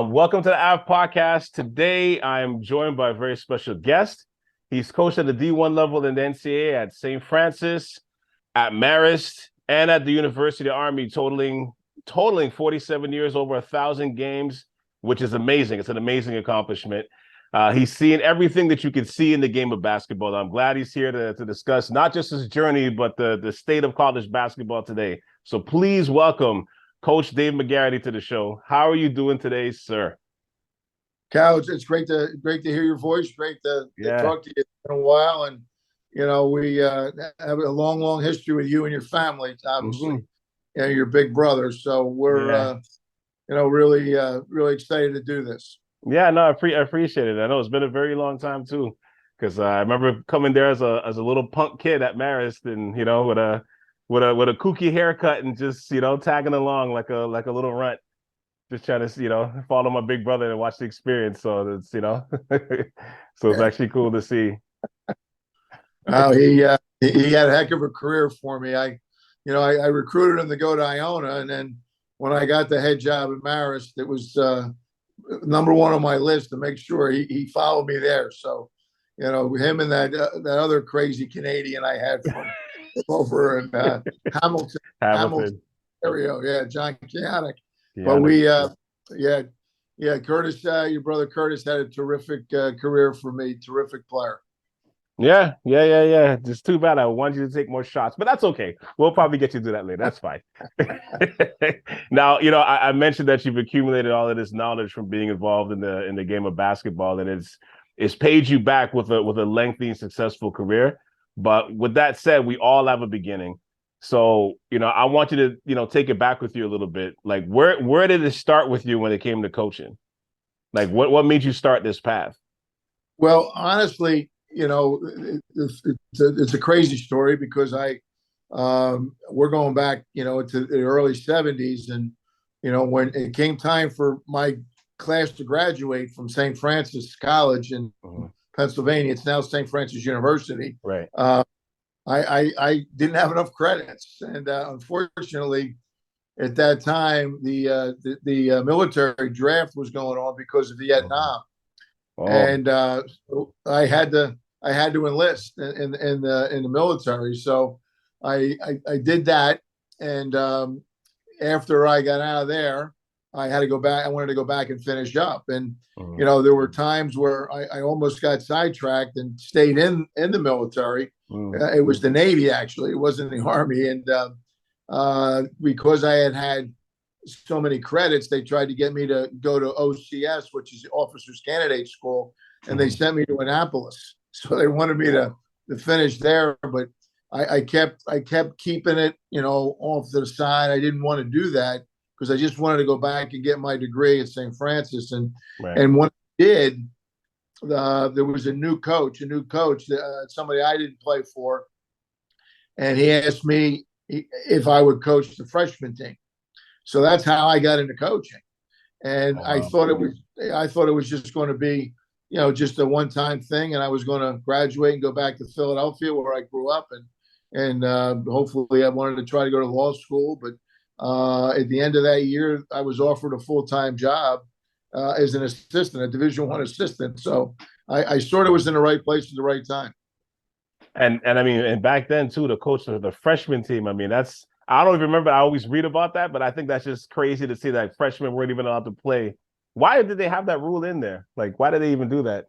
Welcome to the Ave Podcast. Today, I am joined by a very special guest. He's coached at the D1 level in the NCAA at St. Francis, at Marist, and at the University of Army, totaling 47 years, over 1,000 games, which is amazing. It's an amazing accomplishment. He's seen everything that you can see in the game of basketball. I'm glad he's here to discuss not just his journey, but the state of college basketball today. So please welcome Coach Dave Magarity to the show. How are you doing today, sir? Cal, it's great to hear your voice. Great to talk to you. It's been a while, and we have a long history with you and your family. Obviously, your big brother. So we're really excited to do this. Yeah, no, I appreciate it. I know it's been a very long time too, because I remember coming there as a little punk kid at Marist, and with a kooky haircut and just tagging along like a little runt, just trying to follow my big brother and watch the experience. So it's so it's actually cool to see. He had a heck of a career for me. I recruited him to go to Iona, and then when I got the head job at Marist, it was number one on my list to make sure he followed me there. So him and that other crazy Canadian I had from over in Hamilton area, John Kianik. But Curtis, your brother Curtis had a terrific career for me, terrific player. Yeah. Just too bad I wanted you to take more shots, but that's okay. We'll probably get you to do that later. That's fine. Now, I mentioned that you've accumulated all of this knowledge from being involved in the game of basketball, and it's paid you back with a lengthy and successful career. But with that said, we all have a beginning. So, I want you to, take it back with you a little bit. Like, where did it start with you when it came to coaching? Like, what made you start this path? Well, honestly, it's a crazy story because we're going back, to the early 70s. And, when it came time for my class to graduate from St. Francis College in Pennsylvania, it's now St. Francis University. Right. I didn't have enough credits, and unfortunately, at that time, the military draft was going on because of Vietnam, and so I had to enlist in the military. So I did that, and after I got out of there, I had to go back. I wanted to go back and finish up, and there were times where I almost got sidetracked and stayed in the military. It was the Navy, actually. It wasn't the Army. And because I had so many credits, they tried to get me to go to OCS, which is the Officers Candidate School, and they sent me to Annapolis. So they wanted me to finish there, but I kept keeping it, off to the side. I didn't want to do that because I just wanted to go back and get my degree at St. Francis. And when I did, there was a new coach, somebody I didn't play for, and he asked me if I would coach the freshman team. So that's how I got into coaching. And I thought it was just going to be, just a one-time thing, and I was going to graduate and go back to Philadelphia where I grew up, and hopefully I wanted to try to go to law school. But at the end of that year, I was offered a full-time job as an assistant, a Division I assistant. So I sort of was in the right place at the right time. And I mean, and back then too, the coach of the freshman team, I mean, I don't even remember. I always read about that, but I think that's just crazy to see that freshmen weren't even allowed to play. Why did they have that rule in there? Like, why did they even do that?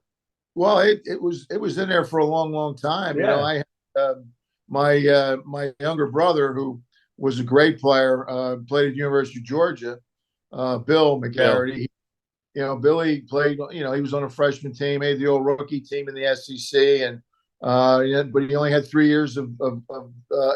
Well, it was in there for a long time. Yeah. I had my younger brother, who was a great player, played at University of Georgia, Bill Magarity. Billy played, he was on a freshman team, made the all-rookie team in the SEC, and but he only had 3 years of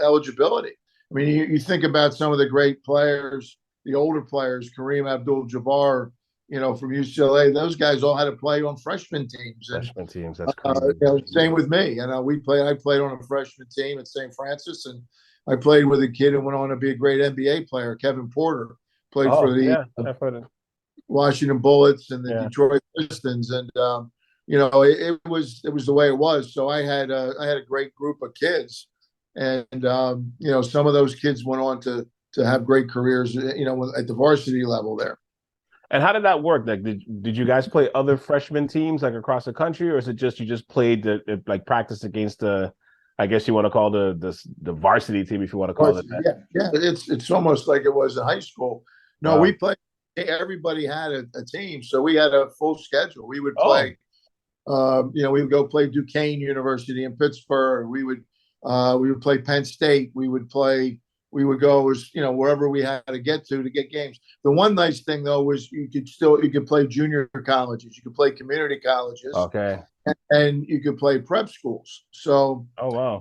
eligibility. I mean, you think about some of the great players, the older players, Kareem Abdul-Jabbar, from UCLA. Those guys all had to play on freshman teams. Freshman teams, that's crazy. Same with me. And I played on a freshman team at St. Francis, and I played with a kid who went on to be a great NBA player, Kevin Porter, played for the Washington Bullets and the Detroit Pistons, and it was the way it was. So I had a great group of kids, and some of those kids went on to have great careers, at the varsity level there. And how did that work? Like, did you guys play other freshman teams like across the country, or is it just you just played like practice against the, I guess you want to call the varsity team if you want to call it that? Yeah. It's almost like it was in high school. No, Wow. we played. Everybody had a team, so we had a full schedule. We would Oh, play. We would go play Duquesne University in Pittsburgh. We would play Penn State. We would go as wherever we had to get games. The one nice thing though was you could play junior colleges, you could play community colleges, okay. and you could play prep schools. So Oh, wow.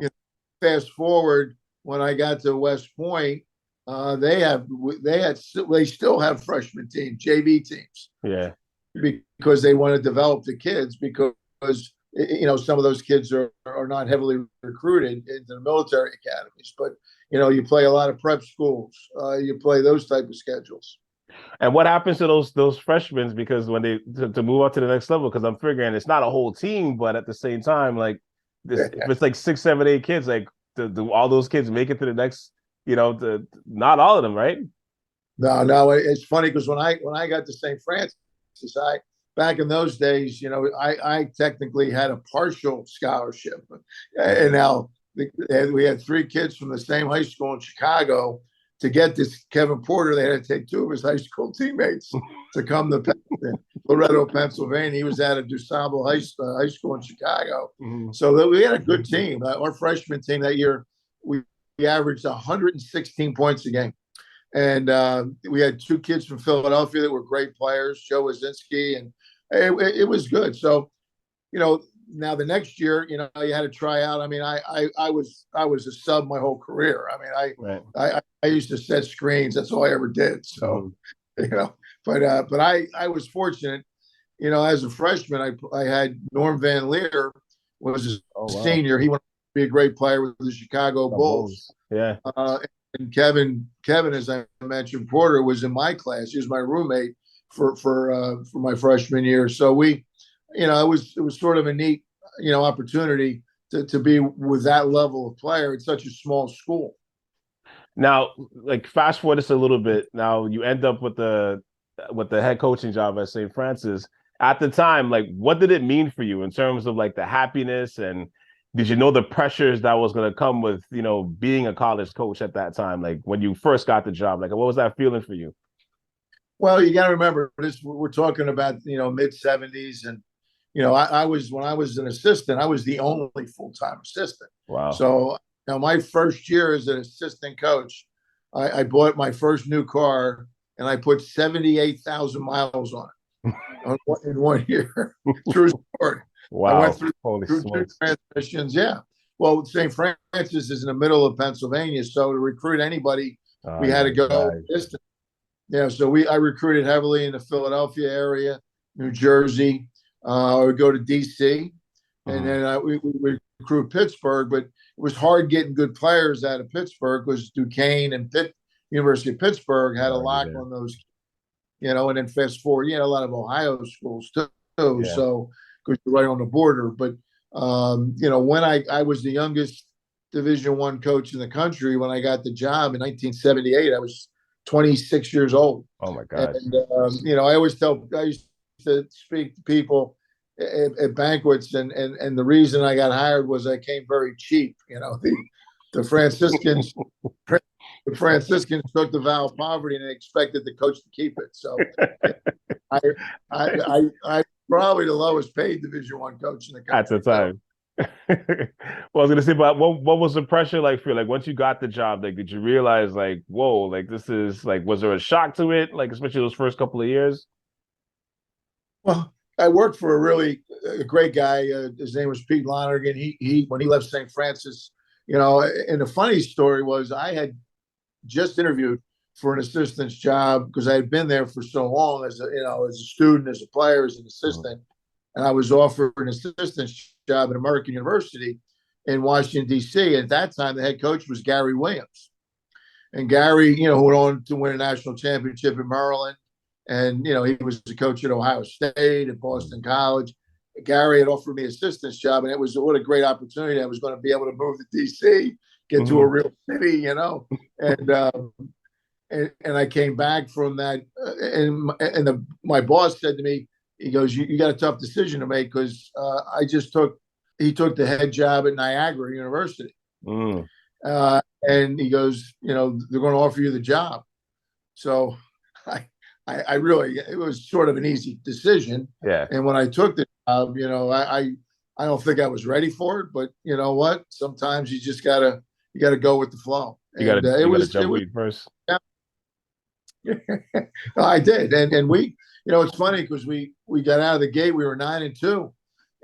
fast forward when I got to West Point, they still have freshman team JV teams Yeah. because they want to develop the kids because some of those kids are not heavily recruited into the military academies, but you play a lot of prep schools, you play those type of schedules. And what happens to those freshmen because when they to move up to the next level? Because I'm figuring it's not a whole team, but at the same time, like this, if it's like 6, 7, 8 kids, like do all those kids make it to the next? Not all of them, right? No, it's funny because when I got to St. Francis, I back in those days, I technically had a partial scholarship, and now we had 3 kids from the same high school in Chicago. To get this Kevin Porter, they had to take 2 of his high school teammates to come to Loretto, Pennsylvania. He was at a DuSable high school in Chicago. Mm-hmm. So we had a good team. Our freshman team that year, we averaged 116 points a game. And we had 2 kids from Philadelphia that were great players, Joe Wazinski, and it was good. So, now the next year, you had to try out. I mean, I was a sub my whole career. I mean, Right. I used to set screens. That's all I ever did. So, but I was fortunate. As a freshman, I had Norm Van Leer was a Oh, wow. senior. He wanted to be a great player with the Chicago Bulls. Yeah. And Kevin, as I mentioned, Porter was in my class. He was my roommate for my freshman year. So it was sort of a neat, opportunity to be with that level of player at such a small school. Now, like fast forward this a little bit. Now you end up with the head coaching job at St. Francis. At the time, like what did it mean for you in terms of like the happiness, and did you know the pressures that was going to come with being a college coach at that time? Like when you first got the job, like what was that feeling for you? Well, you got to remember this. We're talking about mid '70s, and I was when I was an assistant, I was the only full-time assistant. Wow. So my first year as an assistant coach, I bought my first new car and I put 78,000 miles on it in 1 year. True story. Wow. I went through 2 Smokes. transmissions. Yeah. Well, St. Francis is in the middle of Pennsylvania, so to recruit anybody, we had to go distant. Yeah, so I recruited heavily in the Philadelphia area, New Jersey. I would go to DC, and then we recruit Pittsburgh. But it was hard getting good players out of Pittsburgh because Duquesne and University of Pittsburgh had a lock on those. And then fast forward, a lot of Ohio schools too. Yeah. So because you're right on the border. But when I was the youngest Division I coach in the country when I got the job in 1978, I was 26 years old. Oh my God. And I used to speak to people at banquets, and the reason I got hired was I came very cheap. The Franciscans took the vow of poverty and they expected the coach to keep it. So I probably the lowest paid Division I coach in the country at the time. Well, I was gonna say, but what was the pressure like for you? Like once you got the job, like did you realize like, whoa, like this is like, was there a shock to it? Like especially those first couple of years? Well, I worked for a great guy. His name was Pete Lonergan. He when he left St. Francis, and the funny story was I had just interviewed for an assistant's job because I had been there for so long as a student, as a player, as an assistant. And I was offered an assistant's job at American University in Washington, D.C. At that time, the head coach was Gary Williams. And Gary, who went on to win a national championship in Maryland. And, he was the coach at Ohio State, at Boston College. Gary had offered me an assistant's job, and it was what a great opportunity. I was going to be able to move to D.C., get to a real city, And and I came back from that, my boss said to me, he goes, "You got a tough decision to make because he took the head job at Niagara University, Mm. and he goes, they're going to offer you the job." So I really, it was sort of an easy decision. Yeah. And when I took the job, I don't think I was ready for it, but you know what? Sometimes you gotta go with the flow. And You gotta jump feet first. Yeah, I did. And we, it's funny because we got out of the gate, we were 9-2.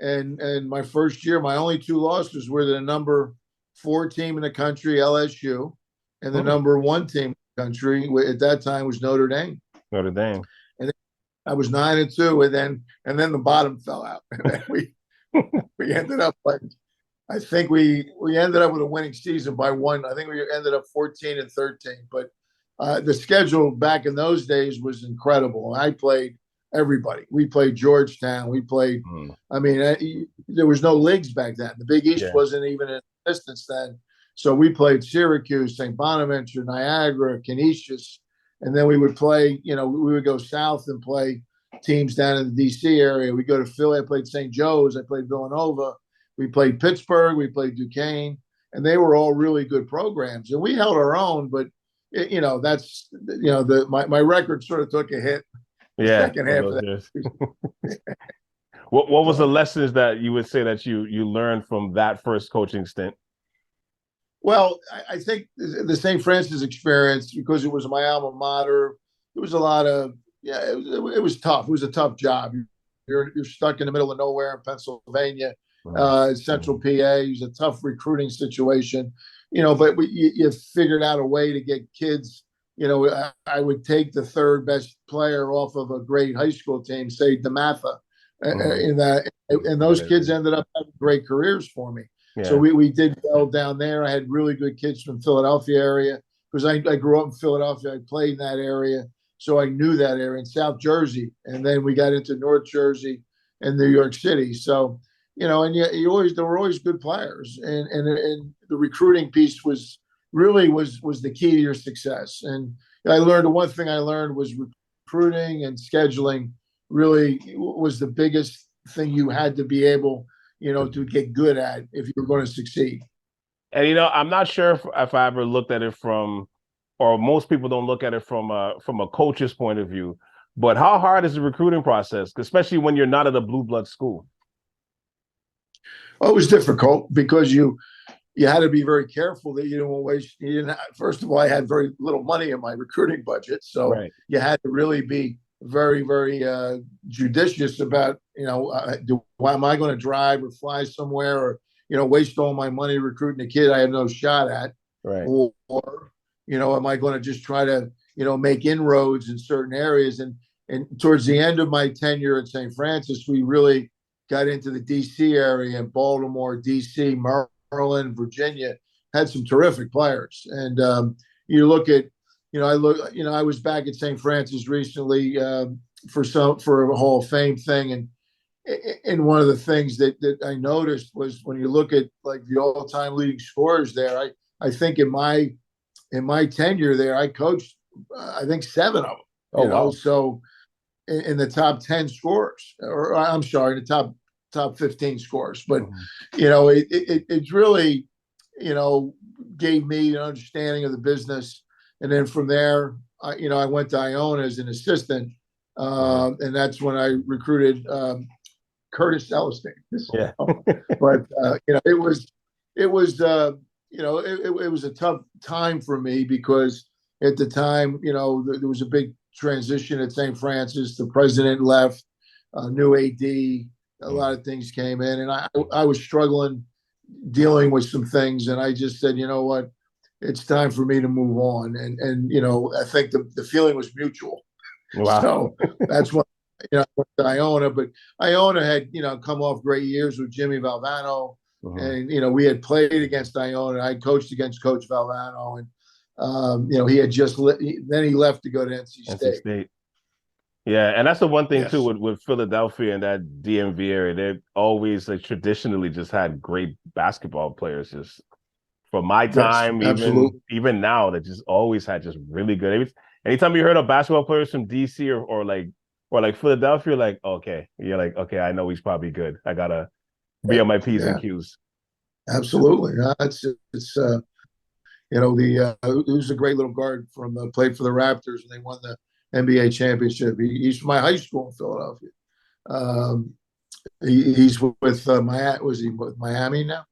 And my first year, my only two losses were the number 4 team in the country, LSU, and the number 1 team in the country at that time was Notre Dame. Notre Dame. And I was 9-2, and then the bottom fell out. And then we ended up I think we ended up with a winning season by 1. I think we ended up 14-13. But the schedule back in those days was incredible. I played everybody. We played Georgetown. We played. I mean, there was no leagues back then. The Big East wasn't even in existence then. So we played Syracuse, St. Bonaventure, Niagara, Canisius, and then we would play. We would go south and play teams down in the D.C. area. We go to Philly. I played St. Joe's. I played Villanova. We played Pittsburgh. We played Duquesne, and they were all really good programs. And we held our own, but that's my record sort of took a hit. Yeah. Second half of that. What was the lessons that you would say that you learned from that first coaching stint? Well, I think the St. Francis experience, because it was my alma mater, there was a lot of it was tough. It was a tough job. You're stuck in the middle of nowhere in Pennsylvania. Central PA. It was a tough recruiting situation, but you figured out a way to get kids. I would take the third best player off of a great high school team, say DeMatha, and those kids ended up having great careers for me. Yeah. So we did well down there. I had really good kids from Philadelphia area because I grew up in Philadelphia. I played in that area, so I knew that area in South Jersey, and then we got into North Jersey and New York City. So. And there were always good players, and the recruiting piece was the key to your success. And the one thing I learned was recruiting and scheduling really was the biggest thing you had to be able, to get good at if you were going to succeed. And I'm not sure if I ever looked at it from, or most people don't look at it from a coach's point of view. But how hard is the recruiting process, especially when you're not at a blue blood school? Oh, it was difficult because you had to be very careful that you didn't waste. First of all, I had very little money in my recruiting budget, so you had to really be very, very judicious about, am I going to drive or fly somewhere or waste all my money recruiting a kid I have no shot at, or am I going to just try to make inroads in certain areas? And towards the end of my tenure at St. Francis, we really got into the D.C. area, and Baltimore, D.C., Maryland, Virginia, had some terrific players. And you look at, I was back at St. Francis recently for a Hall of Fame thing, and one of the things that I noticed was when you look at like the all-time leading scorers there, I think in my tenure there, I coached I think 7 of them. Wow. So in the top 10 scorers, or I'm sorry, the top 15 scores. But, it's really, gave me an understanding of the business. And then from there, I went to Iona as an assistant. And that's when I recruited Curtis Celestine. Yeah. But, it was a tough time for me because at the time, there was a big transition at St. Francis. The president left, new AD, a lot of things came in, and I was struggling dealing with some things, and I just said, you know what, it's time for me to move on. And I think the feeling was mutual. Wow. So that's when I went to Iona, but Iona had come off great years with Jimmy Valvano, and we had played against Iona. I coached against Coach Valvano, and he had then he left to go to NC State. Yeah, and that's the one thing too with Philadelphia and that DMV area. They've always traditionally just had great basketball players just from my Yes, time, absolutely. even now, that just always had just really good. Anytime you heard of basketball players from DC or like Philadelphia, you're like, okay, I know he's probably good. I gotta be on my P's and Yeah, Q's. absolutely. It's he was a great little guard from played for the Raptors and they won the NBA championship. He's from my high school in Philadelphia. Um, he's with Miami. Was he with Miami now?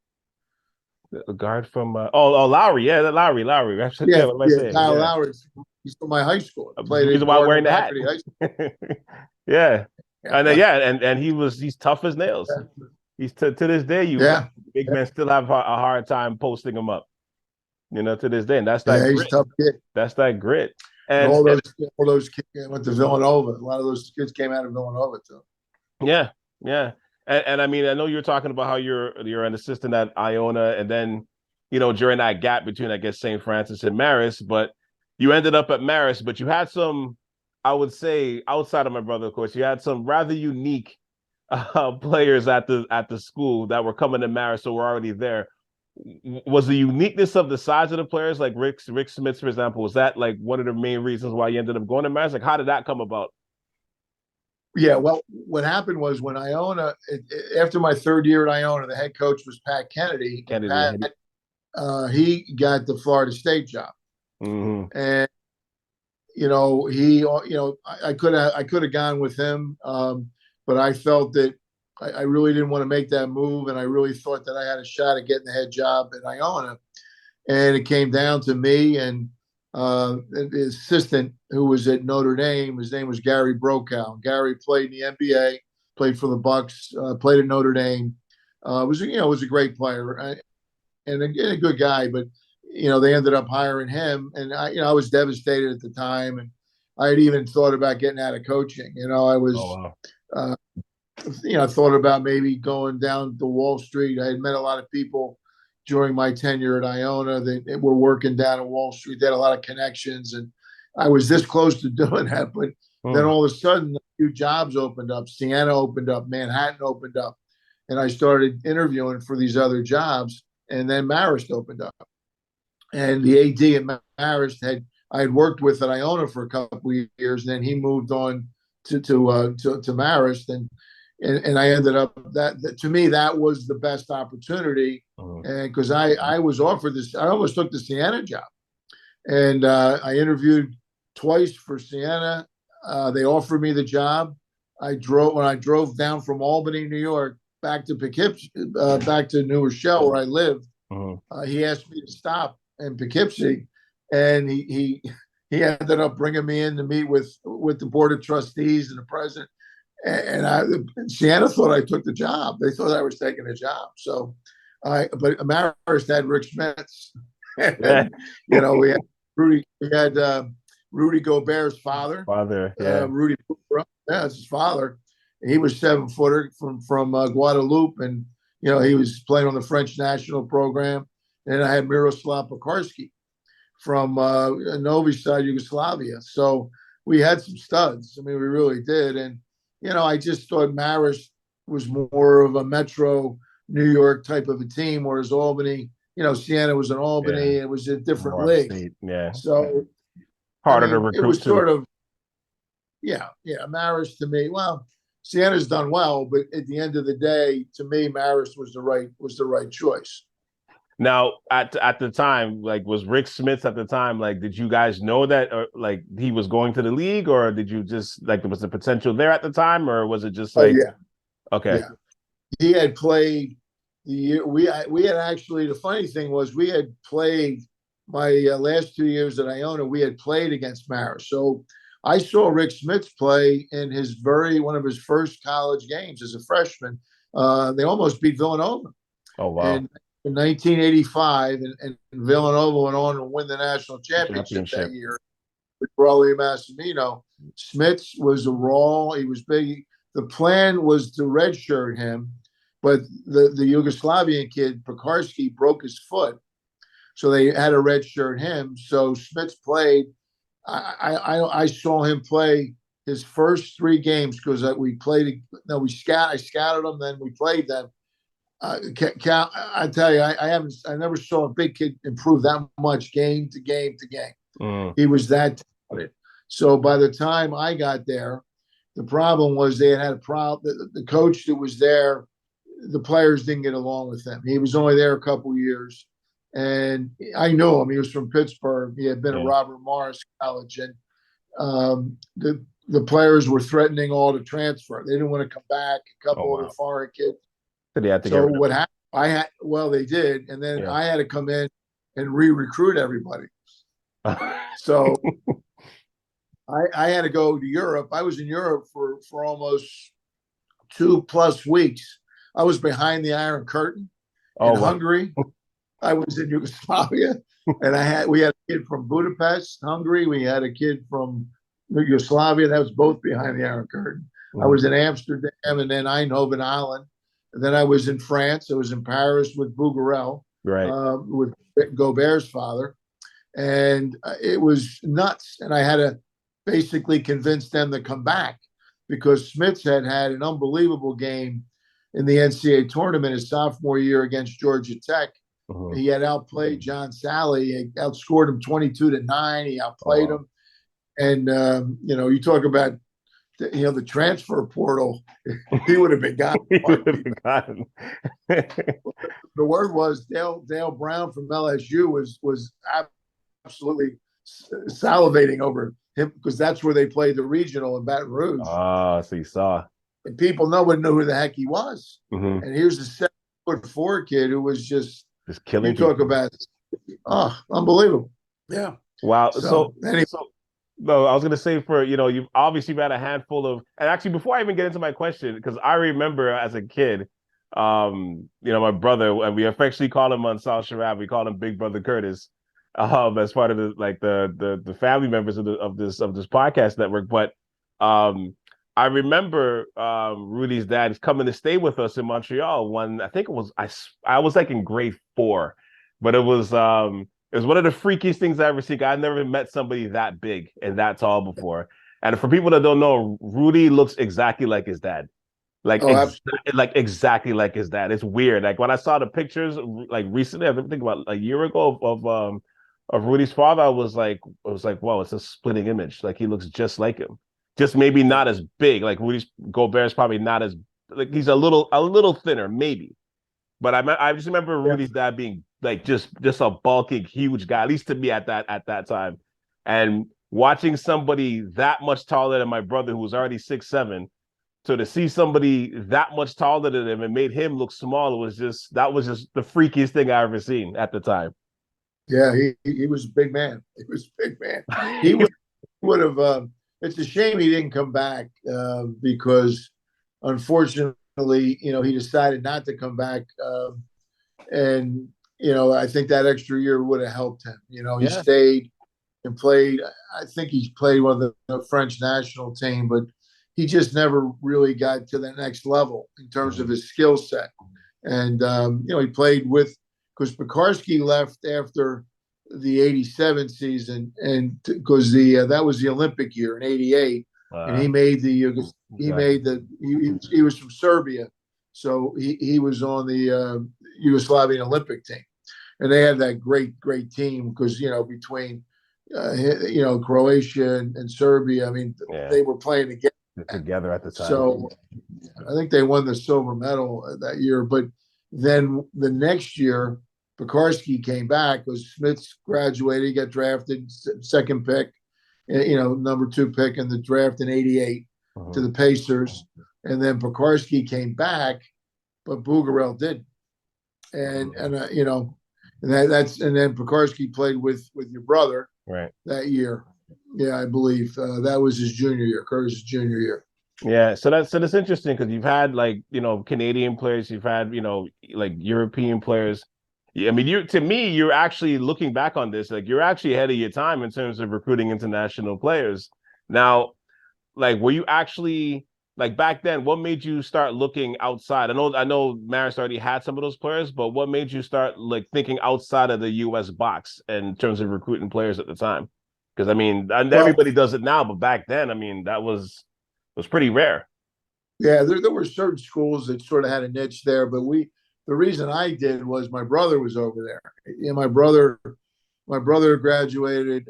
A guard from Lowry, yeah, Lowry. Yeah, Yeah, what am I yeah. saying? Kyle Yeah, Lowry. He's from my high school. the Played reason at why I'm Gardner wearing the hat. Doherty High School. Yeah, Yeah, and he's tough as nails. He's to this day, yeah, big men still have a hard time posting him up. To this day, and that's that yeah. He's a grit. tough kid. That's that grit. And And all those kids went to Villanova. A lot of those kids came out of Villanova too. yeah, yeah. And I mean, I know you're talking about how you're an assistant at Iona, and then during that gap between, I guess, St. Francis and Marist, but you ended up at Marist, but you had some, I would say, outside of my brother, of course, you had some rather unique players at the school that were coming to Marist, so were already there. Was the uniqueness of the size of the players, like Rick Smith, for example, was that like one of the main reasons why you ended up going to Marist? Like, how did that come about? Yeah, well, what happened was when after my third year at Iona, the head coach was Pat Kennedy, and Kennedy. Pat he got the Florida State job, Mm-hmm. and I could have gone with him, but I felt that I really didn't want to make that move, and I really thought that I had a shot at getting the head job at Iona, and it came down to me and the assistant who was at Notre Dame. His name was Gary Brokow. Gary played in the NBA, played for the Bucks, played at Notre Dame. Was a great player and a good guy, but they ended up hiring him, and I was devastated at the time, and I had even thought about getting out of coaching. I Oh was, wow. thought about maybe going down to Wall Street. I had met a lot of people during my tenure at Iona that were working down at Wall Street. They had a lot of connections, and I was this close to doing that. But then all of a sudden, a few jobs opened up. Siena opened up. Manhattan opened up. And I started interviewing for these other jobs. And then Marist opened up. And the AD at Marist I had worked with at Iona for a couple of years. And then he moved on to Marist. And I ended up that to me, that was the best opportunity. And because I was offered this, I almost took the Siena job. And I interviewed twice for Siena. They offered me the job. When I drove down from Albany, New York, back to Poughkeepsie, back to New Rochelle, where I lived. He asked me to stop in Poughkeepsie, and he ended up bringing me in to meet with the board of trustees and the president. And Siena thought I took the job. They thought I was taking the job. So, but Marist had Rick Smits, and we had Rudy. We had Rudy Gobert's father. Rudy. Yeah, that's his father. He was 7-footer from Guadeloupe, and he was playing on the French national program. And I had Miroslav Pekarski from Novi Sad, Yugoslavia. So we had some studs. I mean, we really did. And I just thought Marist was more of a Metro New York type of a team, whereas Albany, Siena was in Albany. It was a different league. State, yeah. So harder to recruit. It was sort of, Marist to me. Well, Siena's done well, but at the end of the day, to me, Marist was the right choice. Now, at the time, like, was Rick Smith at the time, like, did you guys know that, or like he was going to the league, or did you just like, was the potential there at the time, or was it just like, okay, yeah, he had played the year we had actually. The funny thing was we had played my last 2 years at Iona. We had played against Marist, so I saw Rick Smith play in one of his first college games as a freshman. They almost beat Villanova. Oh wow! And in 1985, and Villanova went on to win the national championship that year with Braulio Massimino. Smits was a raw. He was big. The plan was to redshirt him, but the Yugoslavian kid, Pekarski, broke his foot. So they had to redshirt him. So Smits played. I saw him play his first 3 games because we played. No, I scouted them, then we played them. I tell you, I never saw a big kid improve that much game to game to game. Mm. He was that talented. So by the time I got there, the problem was they had a problem. The coach that was there, the players didn't get along with him. He was only there a couple years, and I knew him. He was from Pittsburgh. He had been at Marist College, and the players were threatening all to transfer. They didn't want to come back. A couple of the foreign kids. So what happened? They did, and then I had to come in and re-recruit everybody. So I had to go to Europe. I was in Europe for almost 2+ weeks. I was behind the Iron Curtain in Hungary. I was in Yugoslavia, and we had a kid from Budapest, Hungary. We had a kid from Yugoslavia. That was both behind the Iron Curtain. I was in Amsterdam and then Eindhoven, Holland. And then I was in France. I was in Paris with Bougarel, with Gobert's father. And it was nuts. And I had to basically convince them to come back because Smits had an unbelievable game in the NCAA tournament his sophomore year against Georgia Tech. He had outplayed John Sally. He outscored him 22-9. He outplayed him. And, you talk about, the transfer portal, he would have been gone. The word was Dale Brown from LSU was absolutely salivating over him because that's where they played the regional in Baton Rouge. So you saw. And no one knew who the heck he was. And here's a 7'4" kid who was just killing. You talk about unbelievable. Yeah. Wow. So no, I was gonna say you've obviously had a handful of, and actually before I even get into my question, because I remember as a kid, my brother, and we affectionately call him on South Shore, we call him Big Brother Curtis, as part of the family members of this podcast network. But I remember Rudy's dad coming to stay with us in Montreal I think it was I was like in grade 4, but it was one of the freakiest things I ever seen. I never met somebody that big and that tall before. And for people that don't know, Rudy looks exactly like his dad. Like exactly like his dad. It's weird. Like when I saw the pictures like recently, I think about a year ago of Rudy's father, I was like, wow, it's a splitting image. Like he looks just like him. Just maybe not as big. Like Gobert's probably not as he's a little thinner, maybe. But I just remember Rudy's dad being like just a bulking, huge guy, at least to me at that time. And watching somebody that much taller than my brother, who was already 6'7", so to see somebody that much taller than him and made him look small, that was just the freakiest thing I ever seen at the time. Yeah, he was a big man. He was a big man. He would have. It's a shame he didn't come back because, unfortunately, he decided not to come back. And I think that extra year would have helped him. He stayed and played. I think he played one of the French national team, but he just never really got to the next level in terms of his skill set. And, he played because Pekarsky left after the 87 season, and because that was the Olympic year in 88. And he made he was from Serbia. So he was on the Yugoslavian Olympic team. And they had that great team because, between, Croatia and Serbia, I mean, they were playing together at the time. So I think they won the silver medal that year. But then the next year, Pekarsky came back because Smits graduated. He got drafted, second pick, number 2 pick in the draft in 88 to the Pacers. And then Pekarsky came back, but Bougarel didn't. And then Pekarsky played with your brother that year. Yeah, I believe that was his junior year, Curtis's junior year. Yeah, so that's interesting because you've had Canadian players, you've had European players. I mean, you're actually looking back on this, you're actually ahead of your time in terms of recruiting international players. Now, were you actually back then? What made you start looking outside? I know Marist already had some of those players, but what made you start thinking outside of the U.S. box in terms of recruiting players at the time? Because I mean, everybody does it now, but back then, I mean, that was pretty rare. Yeah, there were certain schools that sort of had a niche there, but we the reason I did was my brother was over there. And my brother graduated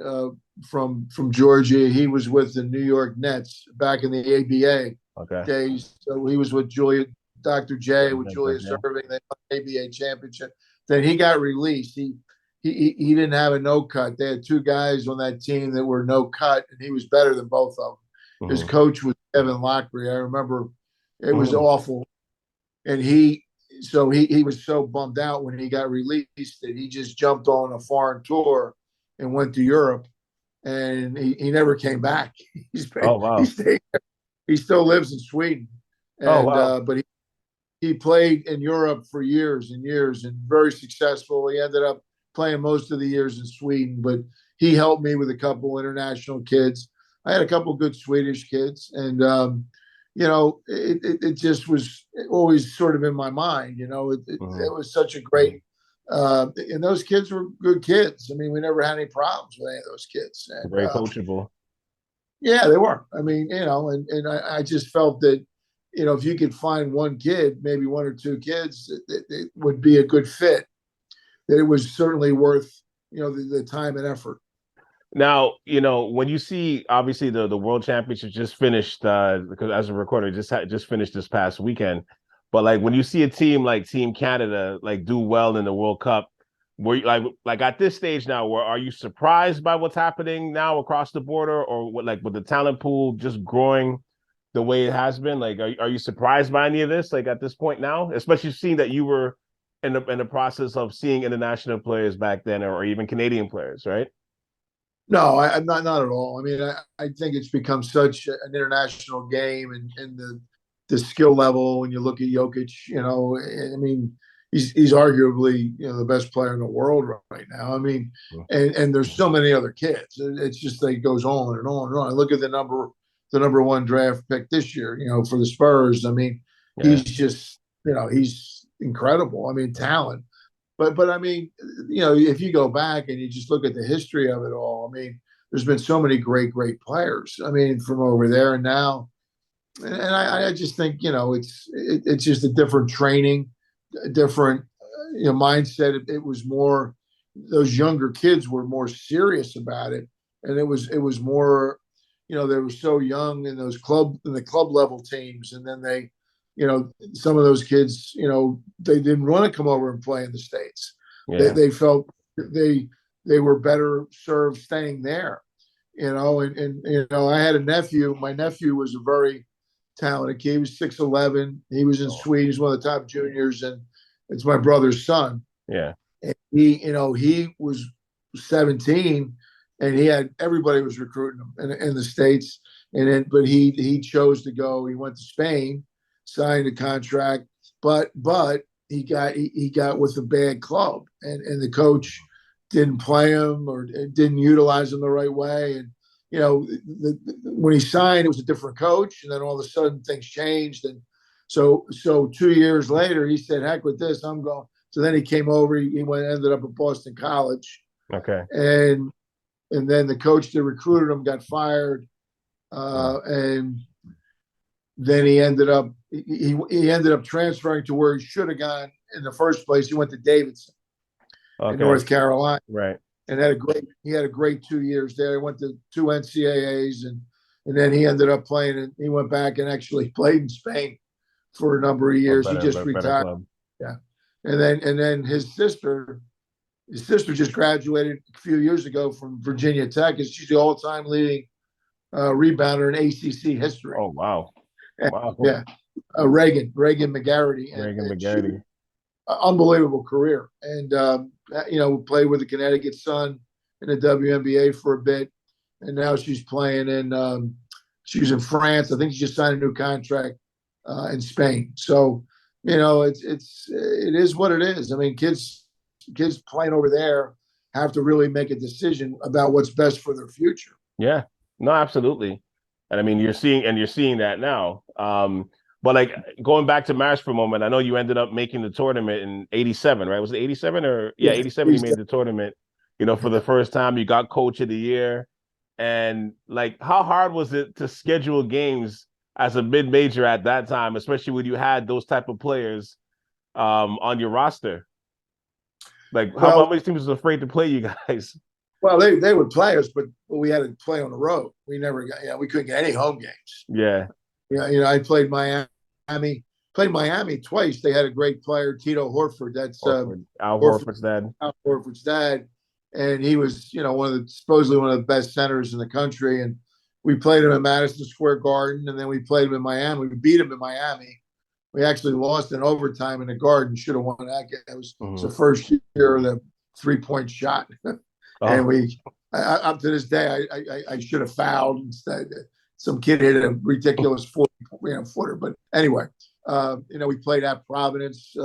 from Georgia. He was with the New York Nets back in the ABA Okay. days. So he was with Dr. J, with Julius Erving. They won the ABA championship. Then he got released. He didn't have a no cut. They had two guys on that team that were no cut, and he was better than both of them. His coach was Kevin Locklear. I remember it was awful. And he was so bummed out when he got released that he just jumped on a foreign tour and went to Europe, and he never came back. Oh wow. He stayed there. He still lives in Sweden. And oh wow. But he played in Europe for years and years and very successful. He ended up playing most of the years in Sweden, but he helped me with a couple international kids. I had a couple good Swedish kids, and it just was always sort of in my mind. It was such a great, and those kids were good kids. I mean, we never had any problems with any of those kids. And, very coachable. Yeah, they were. I mean, and I just felt that, if you could find one kid, maybe one or two kids, that would be a good fit, that it was certainly worth, the time and effort. Now, when you see, obviously the World Championship just finished, because as a recorder, just finished this past weekend. But like when you see a team like Team Canada like do well in the World Cup, were you like at this stage now, are you surprised by what's happening now across the border, or with the talent pool just growing the way it has been? Like, are you surprised by any of this? Like at this point now, especially seeing that you were in the process of seeing international players back then, or even Canadian players, right? No, I'm not at all. I mean, I think it's become such an international game, and the skill level. When you look at Jokic, I mean, he's arguably the best player in the world right now. I mean, and there's so many other kids. It's just that it goes on and on and on. Look at the number one draft pick this year. For the Spurs. I mean, he's just he's incredible. I mean, talent. But I mean, if you go back and you just look at the history of it all, I mean, there's been so many great players. I mean, from over there and now, and I just think it's just a different training, a different mindset. It was more, those younger kids were more serious about it, and it was more, they were so young in the club level teams, and then they. Some of those kids, they didn't want to come over and play in the States. Yeah. They felt they were better served staying there, and I had a nephew. My nephew was a very talented kid. He was 6'11". He was in Sweden. He's one of the top juniors, and it's my brother's son. Yeah. And he was 17, and everybody was recruiting him in the States. But he chose to go. He went to Spain, signed a contract, but he got with a bad club, and the coach didn't play him or didn't utilize him the right way. And when he signed, it was a different coach, and then all of a sudden things changed. And so 2 years later, he said, "Heck with this, I'm going." So then he came over. He ended up at Boston College. Okay. And then the coach that recruited him got fired, and then he ended up transferring to where he should have gone in the first place. He went to Davidson in North Carolina, right? And he had a great 2 years there. He went to 2 NCAAs, and then he ended up playing. And he went back and actually played in Spain for a number of years. He just retired. Yeah, and then his sister just graduated a few years ago from Virginia Tech, and she's the all-time leading rebounder in ACC history. Oh wow! Wow. Yeah. Reagan Magarity. Magarity. Unbelievable career. And, played with the Connecticut Sun in the WNBA for a bit. And now she's playing she's in France. I think she just signed a new contract in Spain. So, it is what it is. I mean, kids playing over there have to really make a decision about what's best for their future. Yeah, no, absolutely. And I mean, you're seeing that now. But like going back to Marist for a moment, I know you ended up making the tournament in '87, right? Was it '87 or 87? You made the tournament, for the first time. You got Coach of the Year. And like, how hard was it to schedule games as a mid-major at that time, especially when you had those type of players on your roster? Like, how Well, many teams was afraid to play you guys? well, they would play us, but we had to play on the road. We never got, we couldn't get any home games. Yeah. I played Miami twice. They had a great player, Tito Horford. That's Al Horford, Horford's dad. Al Horford's dad, and he was, supposedly one of the best centers in the country. And we played him at Madison Square Garden, and then we played him in Miami. We beat him in Miami. We actually lost in overtime in the Garden. Should have won that game. It was the first year of the 3-point shot, and up to this day, I should have fouled instead. Some kid hit a ridiculous 40-footer. But anyway, we played at Providence.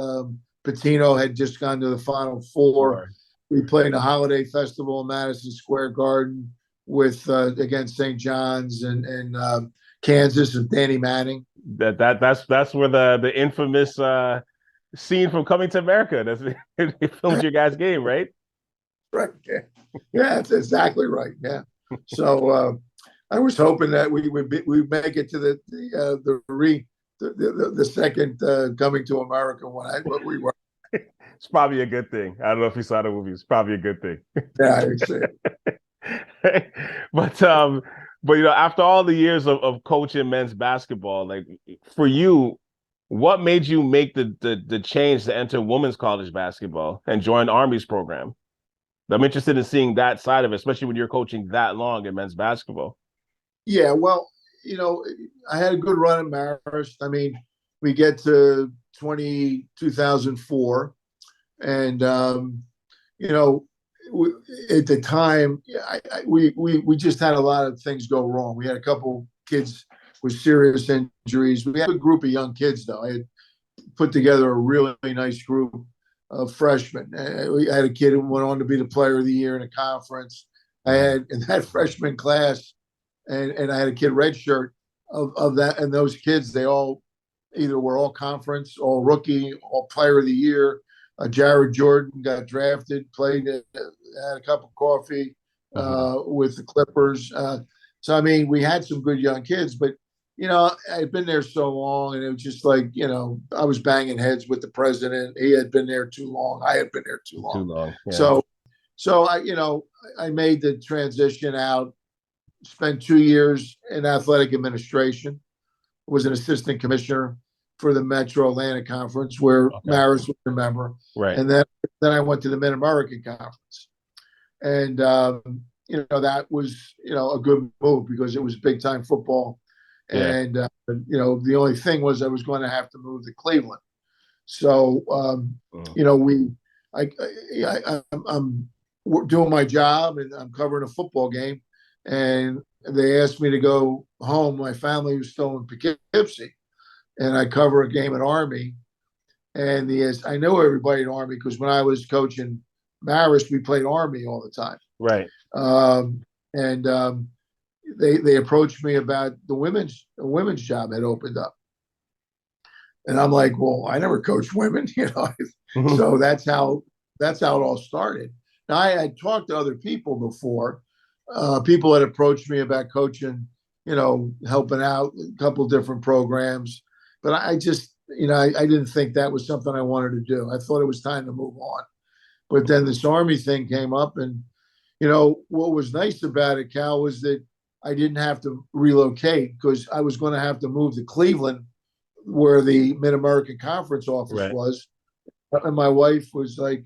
Patino had just gone to the Final Four. Right. We played a holiday festival in Madison Square Garden with against St. John's and Kansas and Danny Manning. That's where the infamous scene from Coming to America. They filmed your guys' game, right? Right. Yeah, that's exactly right. Yeah. So I was hoping that we'd make it to the second Coming to America one. But we were. It's probably a good thing. I don't know if you saw the movie. It's probably a good thing. Yeah, I see. But after all the years of coaching men's basketball, like for you, what made you make the change to enter women's college basketball and join Army's program? I'm interested in seeing that side of it, especially when you're coaching that long in men's basketball. Yeah, well, I had a good run at Marist. I mean, we get to 2004, and at the time, we just had a lot of things go wrong. We had a couple kids with serious injuries. We had a group of young kids, though. I had put together a really nice group of freshmen. I had a kid who went on to be the player of the year in a conference. I had in that freshman class, and I had a kid redshirt of that, and those kids, they all either were all conference, all rookie, all player of the year. Jared Jordan got drafted, played, had a cup of coffee with the Clippers. So, I mean, we had some good young kids, but, I'd been there so long, and it was just like, I was banging heads with the president. He had been there too long. I had been there too long. Too long. Yeah. So I made the transition out, spent 2 years in athletic administration, was an assistant commissioner for the Metro Atlanta Conference, where Marist was a member. Right. And then I went to the Mid-American Conference. And, that was, a good move because it was big-time football. Yeah. And, the only thing was I was going to have to move to Cleveland. So, I'm doing my job, and I'm covering a football game. And they asked me to go home. My family was still in Poughkeepsie, and I cover a game at Army. And I know everybody at Army because when I was coaching Marist, we played Army all the time. Right. They approached me about the women's job had opened up, and I'm like, well, I never coached women, So that's how it all started. Now I had talked to other people before. People had approached me about coaching, helping out a couple of different programs. But I just, I didn't think that was something I wanted to do. I thought it was time to move on. But then this Army thing came up, and, what was nice about it, Cal, was that I didn't have to relocate because I was going to have to move to Cleveland, where the Mid-American Conference office was. And my wife was like,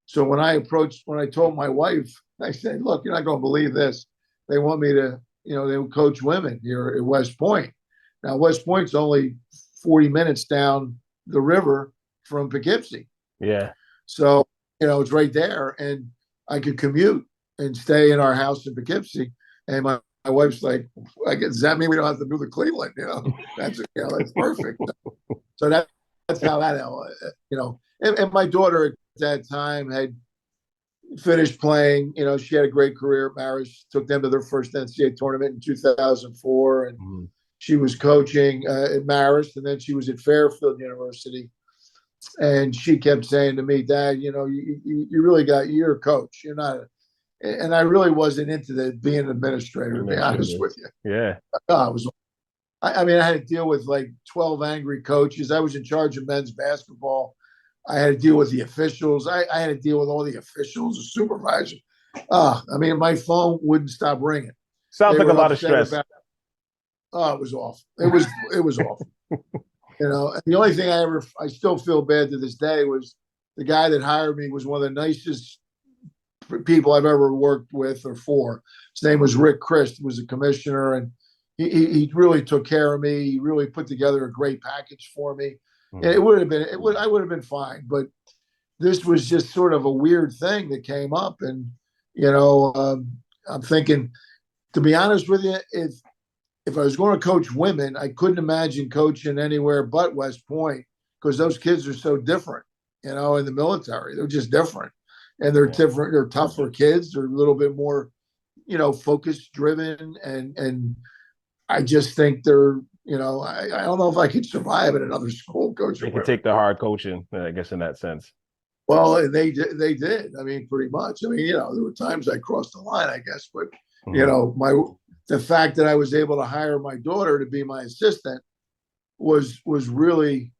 so when I told my wife, I said, look, you're not going to believe this. They want me to, they would coach women here at West Point. Now, West Point's only 40 minutes down the river from Poughkeepsie. Yeah. So, it's right there. And I could commute and stay in our house in Poughkeepsie. And my wife's like, does that mean we don't have to move to Cleveland? That's perfect. So that's how that, and my daughter at that time had finished playing. She had a great career at Marist, took them to their first NCAA tournament in 2004. And she was coaching at Marist, and then she was at Fairfield University. And she kept saying to me, Dad, you really you're a coach. You're not and I really wasn't into being an administrator, to be honest with you. Yeah. I had to deal with like 12 angry coaches. I was in charge of men's basketball. I had to deal with the officials. I had to deal with all the officials, the supervisor. I mean, my phone wouldn't stop ringing. Sounds They like a were lot of upset stress. about. Oh, it was awful. It was awful. You know, and the only thing I still feel bad to this day was the guy that hired me was one of the nicest people I've ever worked with or for. His name was Rick Christ, was a commissioner, and he really took care of me. He really put together a great package for me. And I would have been fine, but this was just sort of a weird thing that came up, and I'm thinking, to be honest with you, if I was going to coach women, I couldn't imagine coaching anywhere but West Point, because those kids are so different, in the military. They're just different. And they're different. They're tougher kids. They're a little bit more, focus driven. And I just think they're, I don't know if I could survive at another school coaching. They can take the hard coaching, I guess, in that sense. Well, they did. I mean, pretty much. I mean, there were times I crossed the line, I guess, but the fact that I was able to hire my daughter to be my assistant was really,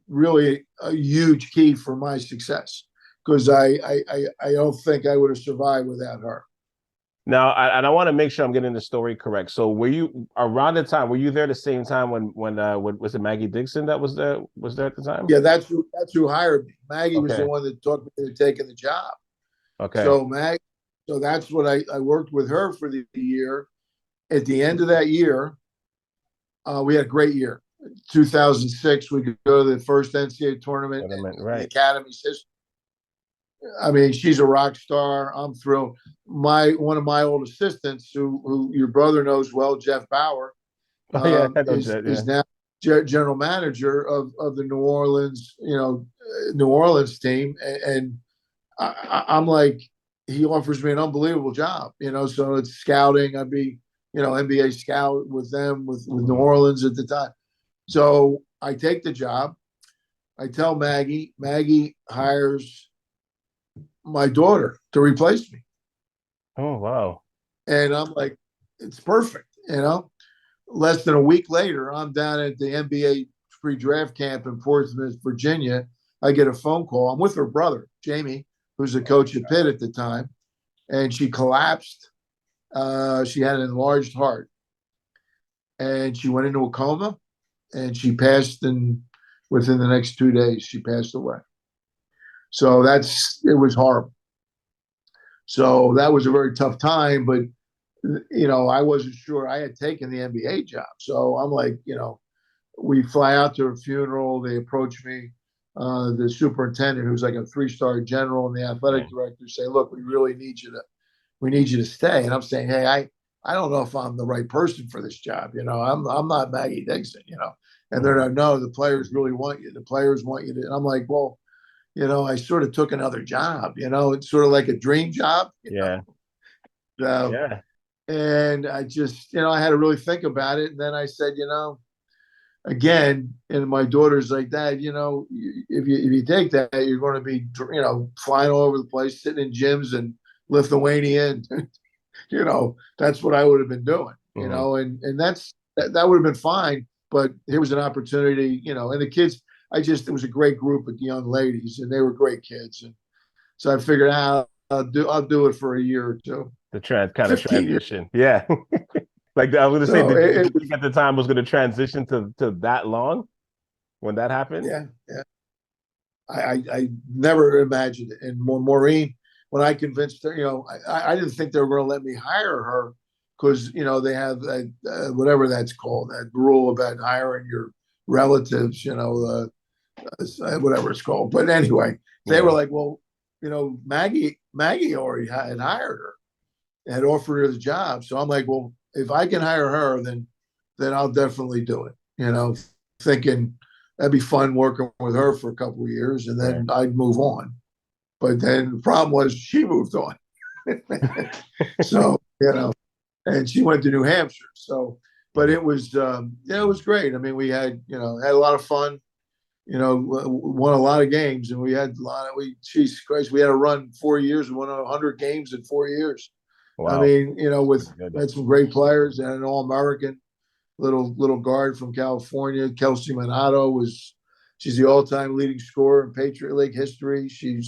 really a huge key for my success, because I don't think I would have survived without her. Now, I want to make sure I'm getting the story correct. So, were you around the time? Were you there the same time when was it Maggie Dixon that was there at the time? Yeah, that's who hired me. Maggie was the one that talked me into taking the job. Okay. So that's what I worked with her for the year. At the end of that year, we had a great year. 2006, we could go to the first NCAA tournament in the Academy's history. I mean, she's a rock star. I'm thrilled. One of my old assistants, who your brother knows well, Jeff Bauer, is now general manager of the New Orleans, New Orleans team, and I'm like, he offers me an unbelievable job, So it's scouting. I'd be, NBA scout with them with New Orleans at the time. So I take the job. I tell Maggie. Maggie hires my daughter to replace me. Oh, wow. And I'm like, it's perfect. Less than a week later, I'm down at the NBA pre-draft camp in Portsmouth, Virginia. I get a phone call. I'm with her brother, Jamie, who's a coach at Pitt at the time. And she collapsed. She had an enlarged heart. And she went into a coma, and she passed within the next 2 days, she passed away. So it was horrible. So that was a very tough time, but I wasn't sure. I had taken the NBA job. So I'm like, we fly out to her funeral. They approach me, the superintendent, who's like a 3-star general, and the athletic director say, look, we need you to stay. And I'm saying, hey, I don't know if I'm the right person for this job. I'm not Maggie Dixon, and they're like, no, the players really want you. The players want you to. And I'm like, well, I sort of took another job, it's sort of like a dream job. Yeah. And I just, I had to really think about it. And then I said, again, and my daughter's like, Dad, if you take that, you're going to be, flying all over the place, sitting in gyms and Lithuania. And, that's what I would have been doing, and that would have been fine. But here was an opportunity, and the kids, it was a great group of young ladies, and they were great kids. And so I figured out I'll do it for a year or two. The kind of transition. Yeah. Like I was going to say, did you think at the time was going to transition to that long when that happened? Yeah. I never imagined it. And Maureen, when I convinced her, I didn't think they were going to let me hire her, because, they have whatever that's called, that rule about hiring your relatives, whatever it's called. But anyway, they were like, well, Maggie already had hired her, had offered her the job. So I'm like, well, if I can hire her, then I'll definitely do it, thinking that'd be fun working with her for a couple of years, and then I'd move on. But then the problem was she moved on. So, and she went to New Hampshire. So, but it was great. I mean, we had a lot of fun, won a lot of games, and we had Jesus Christ, we had to run 4 years. We won 100 games in 4 years. Wow. I mean, had some great players, and an All-American little guard from California. Kelsey Minato was She's the all-time leading scorer in Patriot League history. She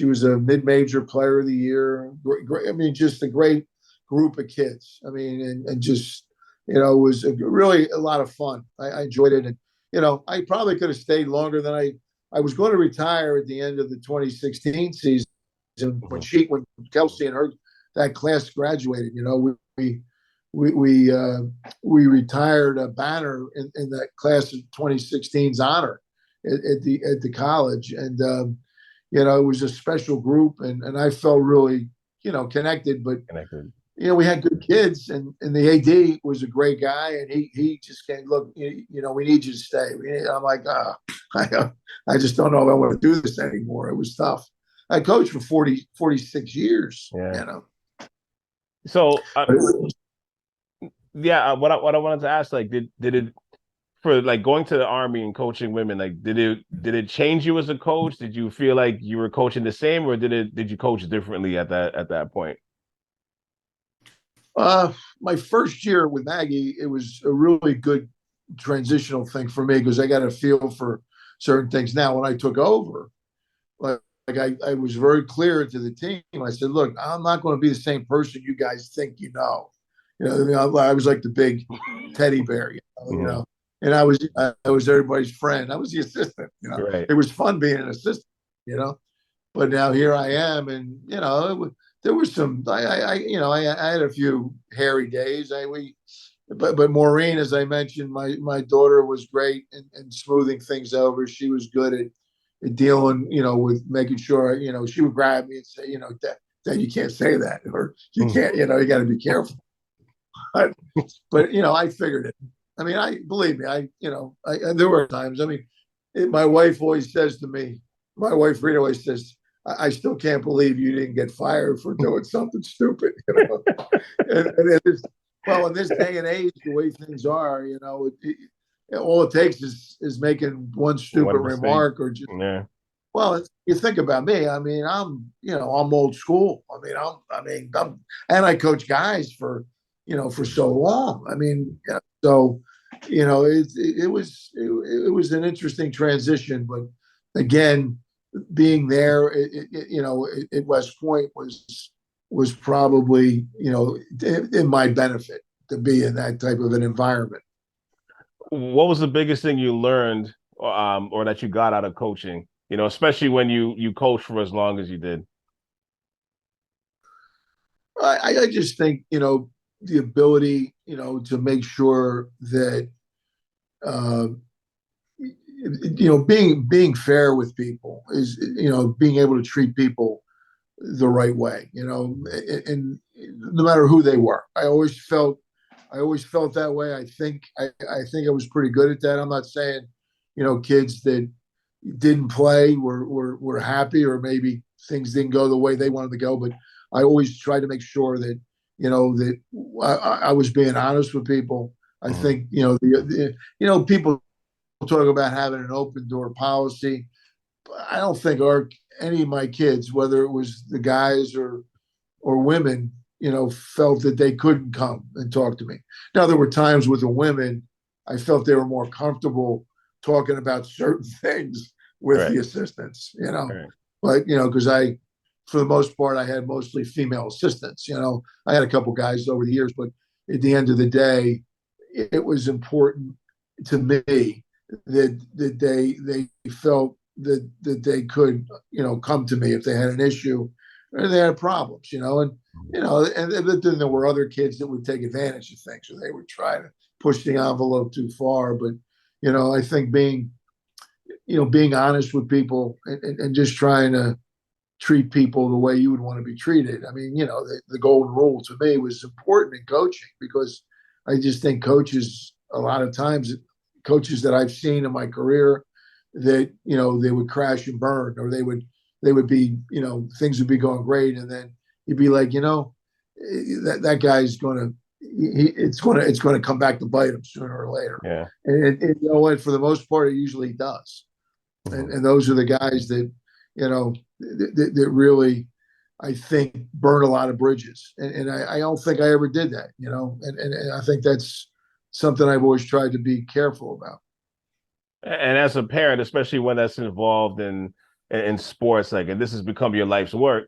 was a mid-major player of the year. Great, I mean, just a great group of kids. I mean, and just, it was really a lot of fun. I enjoyed it. And, I probably could have stayed longer than I was going to retire at the end of the 2016 season when Kelsey and that class graduated. We retired a banner in that class of 2016's honor at the college, and it was a special group, and I felt really connected. But we had good kids, and the AD was a great guy, and he just came, look, we need you to stay. I'm like, I just don't know if I want to do this anymore. It was tough. I coached for 46 years. Yeah. So what I wanted to ask, like, did it, for like going to the Army and coaching women, like, did it change you as a coach? Did you feel like you were coaching the same, or did you coach differently at that point? My first year with Maggie, it was a really good transitional thing for me because I got a feel for certain things. Now, when I took over, I was very clear to the team. I said, look, I'm not going to be the same person you guys think you know. I was like the big teddy bear, and I was everybody's friend. I was the assistant, Right. It was fun being an assistant, but now here I am, and there was some, I had a few hairy days. But Maureen, as I mentioned, my daughter was great in smoothing things over. She was good at dealing, with making sure, she would grab me and say, Dad, you can't say that, or you can't, you got to be careful. But I figured it. I mean, believe me, there were times. I mean, my wife always says to me, my wife Rita always says, I still can't believe you didn't get fired for doing something stupid. And in this day and age, the way things are, all it takes is making one stupid remark or just. Yeah. Well, you think about me. I mean, I'm old school. And I coach guys for so long. I mean, so it was an interesting transition, but again, being there at West Point was probably in my benefit to be in that type of an environment. What was the biggest thing you learned, or that you got out of coaching? Especially when you coached for as long as you did. I just think the ability to make sure that being fair with people is being able to treat people the right way, and no matter who they were. I always felt that way. I think I was pretty good at that. I'm not saying kids that didn't play were happy, or maybe things didn't go the way they wanted to go, but I always tried to make sure that that I was being honest with people. I think people talk about having an open door policy. I don't think any of my kids, whether it was the guys or women, felt that they couldn't come and talk to me. Now, there were times with the women, I felt they were more comfortable talking about certain things with the assistants, Right. but, because for the most part, I had mostly female assistants. I had a couple guys over the years, but at the end of the day, it was important to me that they felt that they could come to me if they had an issue or they had problems, and then there were other kids that would take advantage of things, or they would try to push the envelope too far. But I think being honest with people and just trying to treat people the way you would want to be treated. I mean, the golden rule to me was important in coaching, because I just think coaches, a lot of times, coaches that I've seen in my career, that they would crash and burn, or they would be things would be going great, and then you'd be like, that guy's it's going to come back to bite him sooner or later. Yeah. And you know what? For the most part, it usually does. And those are the guys that that really, I think, burn a lot of bridges. And I don't think I ever did that. And I think that's something I've always tried to be careful about. And as a parent, especially when that's involved in sports, like, and this has become your life's work,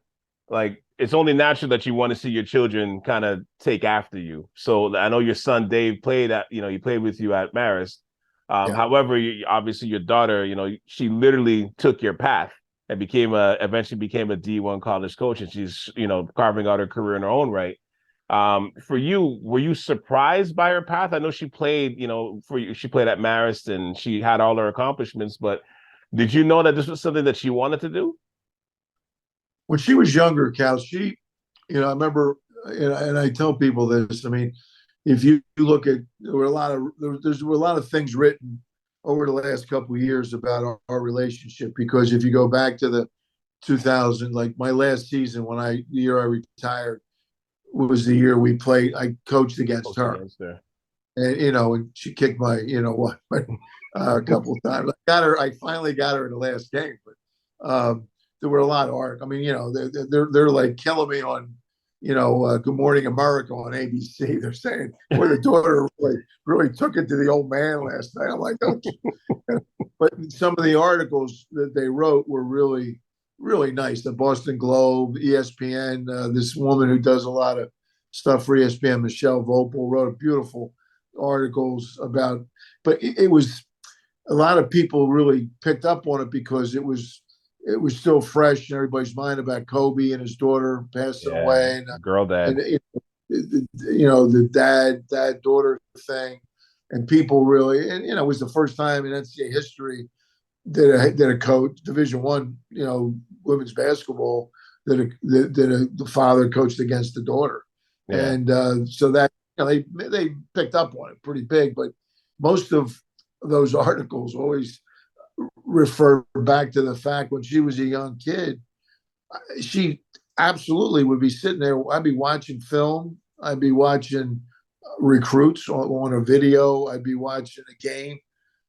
like it's only natural that you want to see your children kind of take after you. So I know your son Dave played at, he played with you at Marist. Yeah. However, obviously your daughter, she literally took your path and eventually became a D1 college coach, and she's, carving out her career in her own right. For you, were you surprised by her path? I know she played, she played at Marist and she had all her accomplishments, but did you know that this was something that she wanted to do? When she was younger, Cal, I remember, and I tell people this. I mean, if you look at, there were a lot of things written over the last couple of years about our relationship, because if you go back to the 2000, like my last season, the year I retired was the year we played. I coached against her, and and she kicked my, a couple of times. I finally got her in the last game, but there were a lot of art. I mean, they're like killing me on, Good Morning America on ABC. They're saying, "Boy, the daughter really took it to the old man last night." I'm like, okay. But some of the articles that they wrote were really, really nice. The Boston Globe, ESPN, this woman who does a lot of stuff for ESPN, Michelle Vopel, wrote beautiful articles about. But it was, a lot of people really picked up on it because it was still fresh in everybody's mind about Kobe and his daughter passing away, and girl dad, and the dad daughter thing, and people really, and it was the first time in NCAA history that a coach, Division I, women's basketball, that the father coached against the daughter, and so that they picked up on it pretty big, but most of those articles always refer back to the fact when she was a young kid, she absolutely would be sitting there. I'd be watching film. I'd be watching recruits on a video. I'd be watching a game.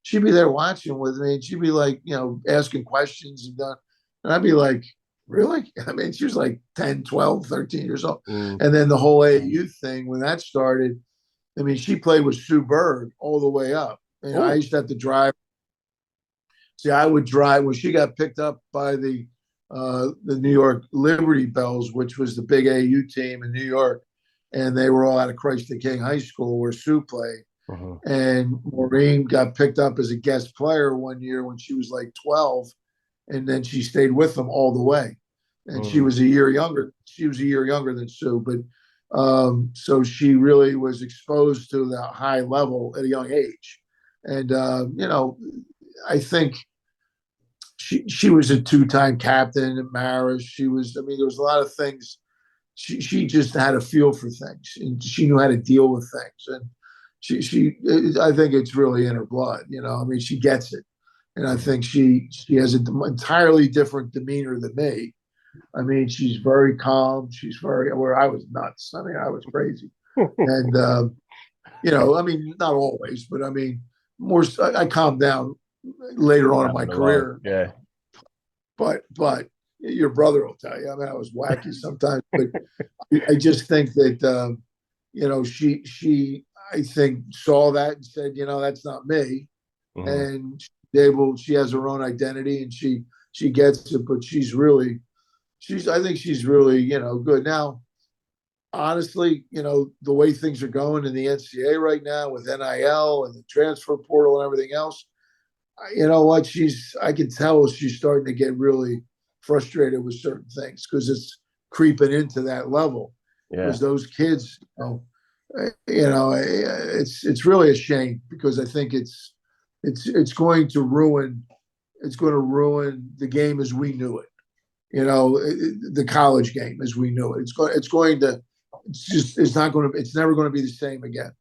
She'd be there watching with me, and she'd be like, asking questions and I'd be like, really? I mean, she was like 10, 12, 13 years old. And then the whole AAU thing, when that started, I mean, she played with Sue Bird all the way up. And I used to have to drive. See, I would drive when she got picked up by the New York Liberty Bells, which was the big AU team in New York, and they were all out of Christ the King High School where Sue played. And Maureen got picked up as a guest player one year when she was like 12, and then she stayed with them all the way. And she was a year younger. She was a year younger than Sue, but so she really was exposed to that high level at a young age. And I think she was a two-time captain at Marist. There was a lot of things. She just had a feel for things, and she knew how to deal with things. And I think it's really in her blood. She gets it, and I think she has an entirely different demeanor than me. I mean, she's very calm. Where I was nuts. I mean, I was crazy, and not always, but I mean, more. I calmed down later on in my career. Yeah. But your brother will tell you. I mean, I was wacky sometimes, but I just think that she I think saw that and said, that's not me, and she has her own identity, and she gets it. But I think she's really good now. Honestly, the way things are going in the NCAA right now with NIL and the transfer portal and everything else, you know what? I can tell she's starting to get really frustrated with certain things because it's creeping into that level. Because those kids, it's really a shame, because I think it's going to ruin the game as we knew it. The college game as we knew it. It's never going to be the same again.